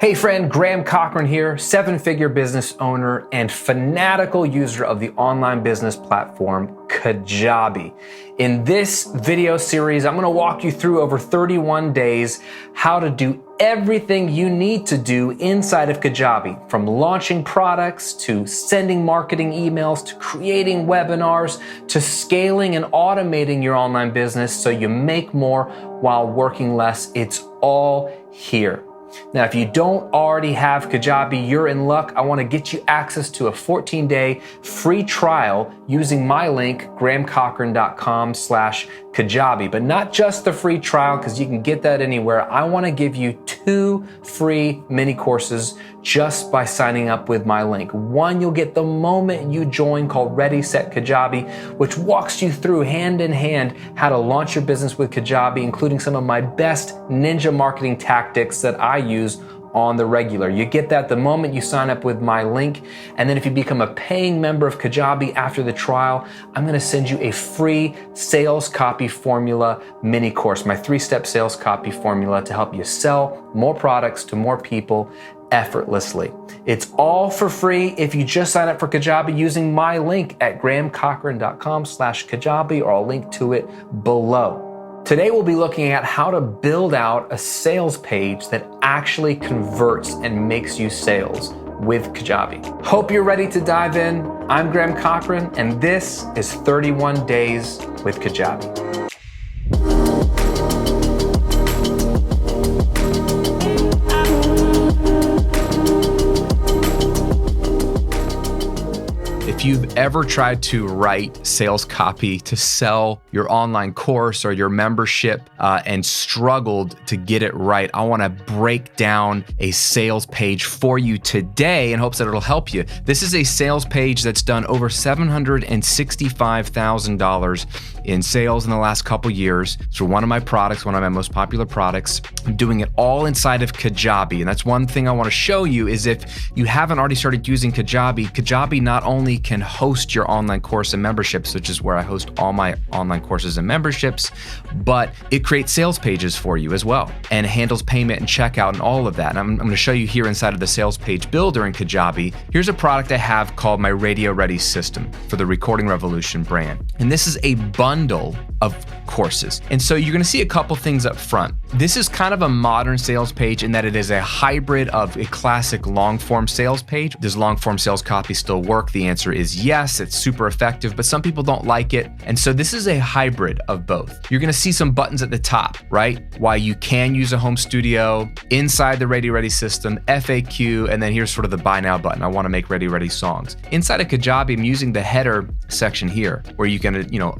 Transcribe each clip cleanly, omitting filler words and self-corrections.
Hey friend, Graham Cochran here, seven-figure business owner and fanatical user of the online business platform Kajabi. In this video series, I'm gonna walk you through over 31 days how to do everything you need to do inside of Kajabi, from launching products to sending marketing emails to creating webinars to scaling and automating your online business so you make more while working less. It's all here. Now, if you don't already have Kajabi, you're in luck. I want to get you access to a 14-day free trial using my link, grahamcochran.com/Kajabi. But not just the free trial, because you can get that anywhere. I want to give you 2 free mini courses just by signing up with my link. One you'll get the moment you join, called Ready, Set, Kajabi, which walks you through hand in hand how to launch your business with Kajabi, including some of my best ninja marketing tactics that I use on the regular. You get that the moment you sign up with my link. And then if you become a paying member of Kajabi after the trial, I'm gonna send you a free sales copy formula mini course, my 3-step sales copy formula to help you sell more products to more people effortlessly. It's all for free if you just sign up for Kajabi using my link at grahamcochran.com/Kajabi, or I'll link to it below. Today we'll be looking at how to build out a sales page that actually converts and makes you sales with Kajabi. Hope you're ready to dive in. I'm Graham Cochran, and this is 31 Days with Kajabi. If you've ever tried to write sales copy to sell your online course or your membership and struggled to get it right, I want to break down a sales page for you today in hopes that it'll help you. This is a sales page that's done over $765,000 in sales in the last couple years. So one of my products, one of my most popular products, I'm doing it all inside of Kajabi. And that's one thing I want to show you is if you haven't already started using Kajabi, Kajabi not only can host your online course and memberships, which is where I host all my online courses and memberships, but it creates sales pages for you as well and handles payment and checkout and all of that. And I'm going to show you here inside of the sales page builder in Kajabi. Here's a product I have called my Radio Ready system for the Recording Revolution brand. And this is a bundle of courses. And so you're going to see a couple things up front. This is kind of a modern sales page in that it is a hybrid of a classic long form sales page. Does long form sales copy still work? The answer is yes, it's super effective, but some people don't like it. And so this is a hybrid of both. You're going to see some buttons at the top, right? Why you can use a home studio inside the Radio Ready system, F.A.Q, and then here's sort of the buy now button. I want to make Radio Ready songs. Inside of Kajabi, I'm using the header section here where you can,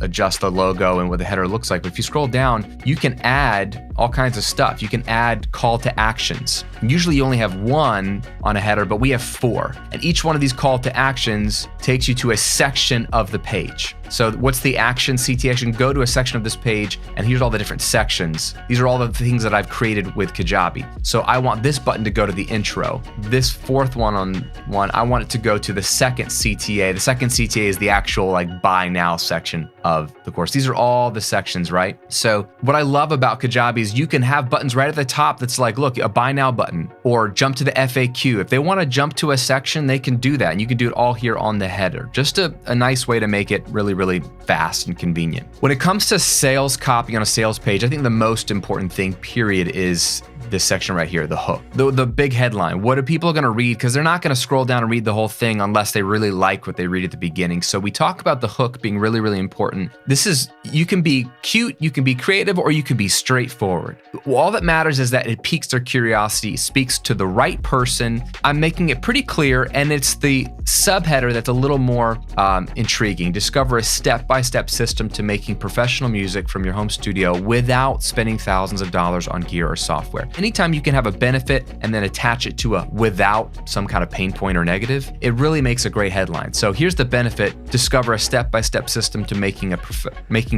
adjust the logo and what the header looks like. But if you scroll down, you can add all kinds of stuff. You can add call to actions. Usually you only have one on a header, but we have 4. And each one of these call to actions takes you to a section of the page. So what's the action, CT action? Go to a section of this page, and here's all the different sections. These are all the things that I've created with Kajabi. So I want this button to go to the intro. This 4th one, I want it to go to the second CTA. The second CTA is the actual buy now section of the course. These are all the sections, right? So what I love about Kajabi is you can have buttons right at the top that's like, look, a buy now button, or jump to the FAQ. If they want to jump to a section, they can do that. And you can do it all here on the header. Just a nice way to make it really fast and convenient. When it comes to sales copy on a sales page, I think the most important thing, period, is this section right here, the hook, the big headline. What are people going to read? Because they're not going to scroll down and read the whole thing unless they really like what they read at the beginning. So we talk about the hook being really, really important. You can be cute, you can be creative, or you can be straightforward. All that matters is that it piques their curiosity, speaks to the right person. I'm making it pretty clear, and it's the subheader that's a little more intriguing. Discover a step-by-step system to making professional music from your home studio without spending thousands of dollars on gear or software. Anytime you can have a benefit and then attach it to a without some kind of pain point or negative, it really makes a great headline. So here's the benefit. Discover a step-by-step system to making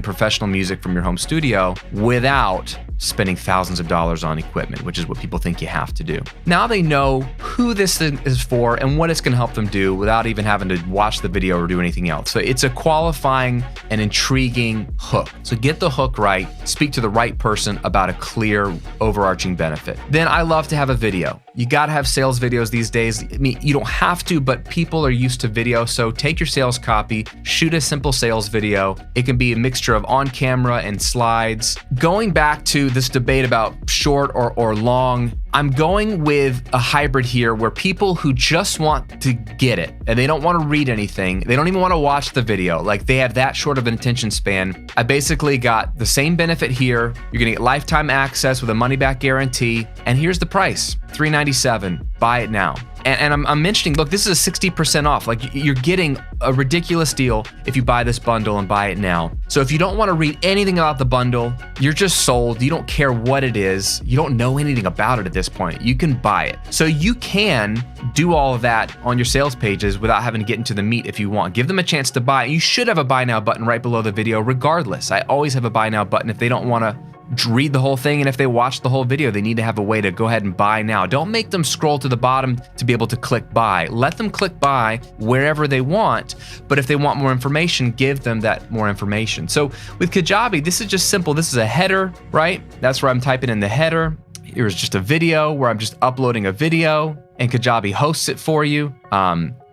professional music from your home studio without spending thousands of dollars on equipment, which is what people think you have to do. Now they know who this is for and what it's going to help them do without even having to watch the video or do anything else. So it's a qualifying and intriguing hook. So get the hook right, speak to the right person about a clear overarching benefit. Then I love to have a video. You got to have sales videos these days. I mean, you don't have to, but people are used to video. So take your sales copy, shoot a simple sales video. It can be a mixture of on camera and slides. Going back to this debate about short or long, I'm going with a hybrid here where people who just want to get it and they don't want to read anything, they don't even want to watch the video, like they have that short of an attention span. I basically got the same benefit here. You're gonna get lifetime access with a money back guarantee, and here's the price, $397. Buy it now. And I'm mentioning, look, this is a 60% off. Like, you're getting a ridiculous deal if you buy this bundle and buy it now. So if you don't want to read anything about the bundle, you're just sold. You don't care what it is. You don't know anything about it at this point. You can buy it. So you can do all of that on your sales pages without having to get into the meat if you want. Give them a chance to buy. You should have a buy now button right below the video regardless. I always have a buy now button if they don't want to read the whole thing, and if they watch the whole video, they need to have a way to go ahead and buy now. Don't make them scroll to the bottom to be able to click buy. Let them click buy wherever they want, but if they want more information, give them that more information. So with Kajabi, this is just simple. This is a header, right? That's where I'm typing in the header. Here's just a video where I'm just uploading a video, and Kajabi hosts it for you.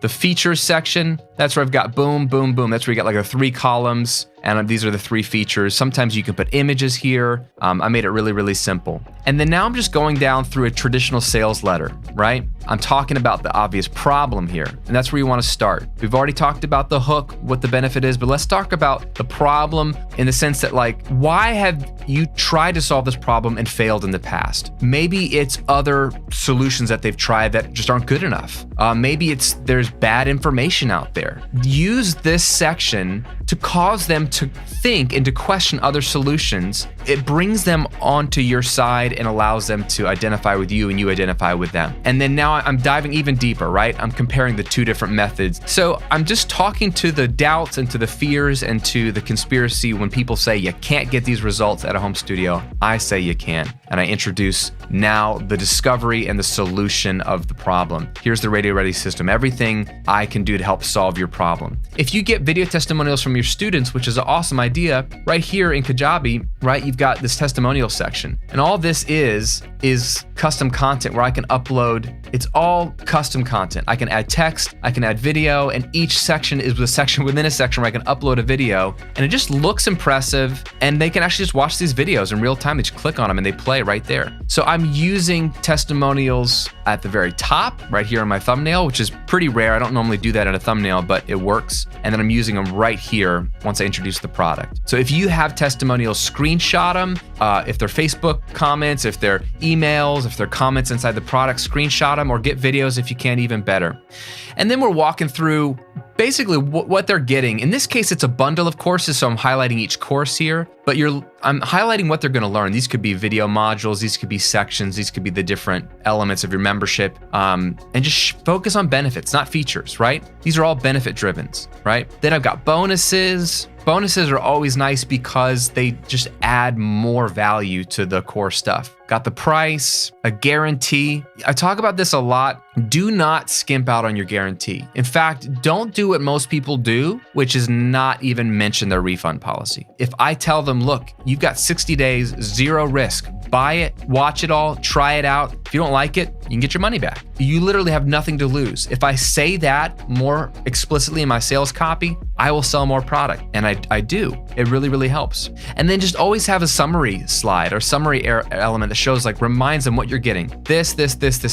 The features section, that's where I've got boom, boom, boom. That's where you got like the 3 columns, and these are the 3 features. Sometimes you can put images here. I made it really, really simple. And then now I'm just going down through a traditional sales letter, right? I'm talking about the obvious problem here, and that's where you want to start. We've already talked about the hook, what the benefit is, but let's talk about the problem in the sense that, like, why have you tried to solve this problem and failed in the past? Maybe it's other solutions that they've tried that just aren't good enough. Maybe there's bad information out there. Use this section to cause them to think and to question other solutions. It brings them onto your side and allows them to identify with you and you identify with them. And then now I'm diving even deeper, right? I'm comparing the 2 different methods. So I'm just talking to the doubts and to the fears and to the conspiracy when people say you can't get these results at a home studio. I say you can. And I introduce now the discovery and the solution of the problem. Here's the Radio Ready system. Everything I can do to help solve your problem. If you get video testimonials from your students, which is an awesome idea, right here in Kajabi, right, you've got this testimonial section. And all this is custom content where I can upload. It's all custom content. I can add text, I can add video, and each section is a section within a section where I can upload a video, and it just looks impressive, and they can actually just watch these videos in real time. They just click on them and they play right there. So I'm using testimonials at the very top, right here on my thumbnail, which is pretty rare. I don't normally do that in a thumbnail, but it works. And then I'm using them right here once I introduce the product. So if you have testimonials, screenshot them. If they're Facebook comments, if they're emails, if they're comments inside the product, screenshot them, or get videos if you can, even better. And then we're walking through basically what they're getting. In this case, it's a bundle of courses, so I'm highlighting each course here, but I'm highlighting what they're gonna learn. These could be video modules, these could be sections, these could be the different elements of your membership, and just focus on benefits, not features, right? These are all benefit driven, right? Then I've got bonuses. Bonuses are always nice because they just add more value to the core stuff. Got the price, a guarantee. I talk about this a lot. Do not skimp out on your guarantee. In fact, don't do what most people do, which is not even mention their refund policy. If I tell them, look, you've got 60 days, 0 risk, buy it, watch it all, try it out. If you don't like it, you can get your money back. You literally have nothing to lose. If I say that more explicitly in my sales copy, I will sell more product. And I do. It really, really helps. And then just always have a summary slide or summary element that shows, like, reminds them what you're getting. This,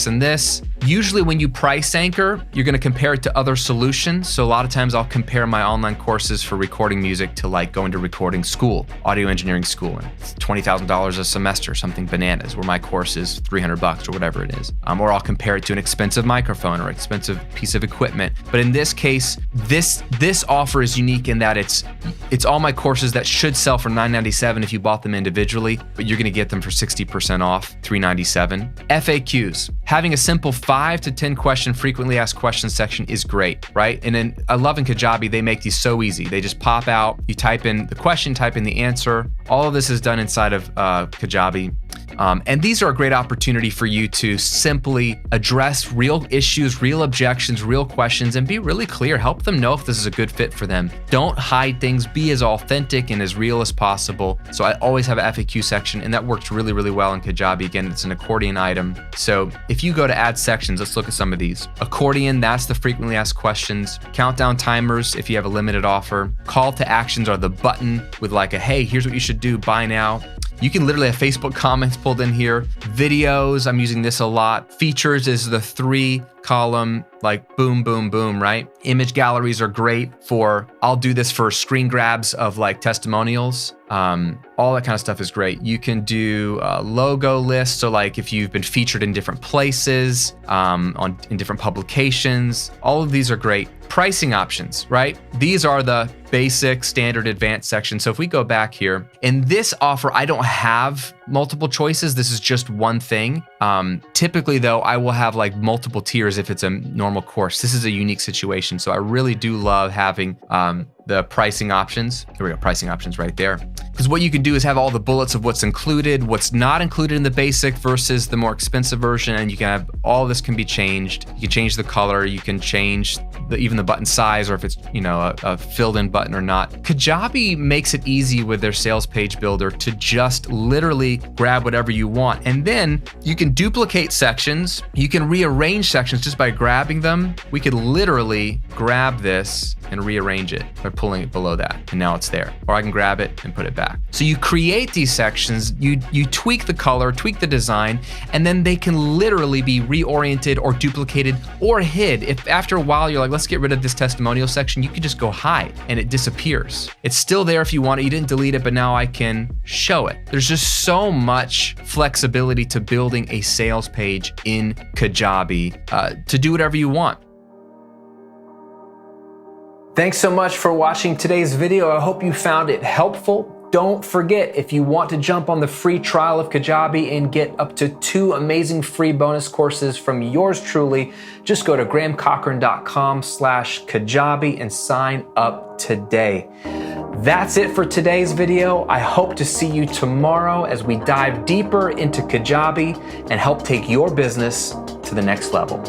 and this. Usually when you price anchor, you're gonna compare it to other solutions. So a lot of times I'll compare my online courses for recording music to, like, going to recording school, audio engineering school, and it's $20,000 a semester, something bananas, where my course is $300 or whatever it is. Or I'll compare it to an expensive microphone or expensive piece of equipment. But in this case, this offer is unique in that it's all my courses that should sell for $997 if you bought them individually, but you're gonna get them for 60% off, $397. FAQs. Having a simple 5 to 10 question frequently asked questions section is great, right? And then I love in Kajabi, they make these so easy. They just pop out, you type in the question, type in the answer. All of this is done inside of Kajabi. And these are a great opportunity for you to simply address real issues, real objections, real questions, and be really clear. Help them know if this is a good fit for them. Don't hide things. Be as authentic and as real as possible. So I always have an FAQ section, and that works really, really well in Kajabi. Again, it's an accordion item. So if you go to add sections, let's look at some of these. Accordion, that's the frequently asked questions. Countdown timers, if you have a limited offer. Call to actions are the button with like a, hey, here's what you should do, buy now. You can literally have Facebook comments pulled in here. Videos, I'm using this a lot. Features is the 3-column, like boom, boom, boom, right? Image galleries are great for, I'll do this for screen grabs of like testimonials. All that kind of stuff is great. You can do logo lists. So like if you've been featured in different places, in different publications, all of these are great. Pricing options, right? These are the basic, standard, advanced sections. So if we go back here, in this offer, I don't have multiple choices. This is just one thing. Typically though, I will have like multiple tiers if it's a normal course. This is a unique situation. So I really do love having the pricing options. Here we go, pricing options right there. Because what you can do is have all the bullets of what's included, what's not included in the basic versus the more expensive version, and you can have all this can be changed. You can change the color, you can change even the button size, or if it's a filled-in button or not. Kajabi makes it easy with their sales page builder to just literally grab whatever you want, and then you can duplicate sections. You can rearrange sections just by grabbing them. We could literally grab this and rearrange it by pulling it below that, and now it's there. Or I can grab it and put it back. So you create these sections, you tweak the color, tweak the design, and then they can literally be reoriented or duplicated or hid. If after a while you're like, let's get rid of this testimonial section, you can just go hide and it disappears. It's still there if you want it. You didn't delete it, but now I can show it. There's just so much flexibility to building a sales page in Kajabi to do whatever you want. Thanks so much for watching today's video. I hope you found it helpful. Don't forget, if you want to jump on the free trial of Kajabi and get up to 2 amazing free bonus courses from yours truly, just go to grahamcochran.com/Kajabi and sign up today. That's it for today's video. I hope to see you tomorrow as we dive deeper into Kajabi and help take your business to the next level.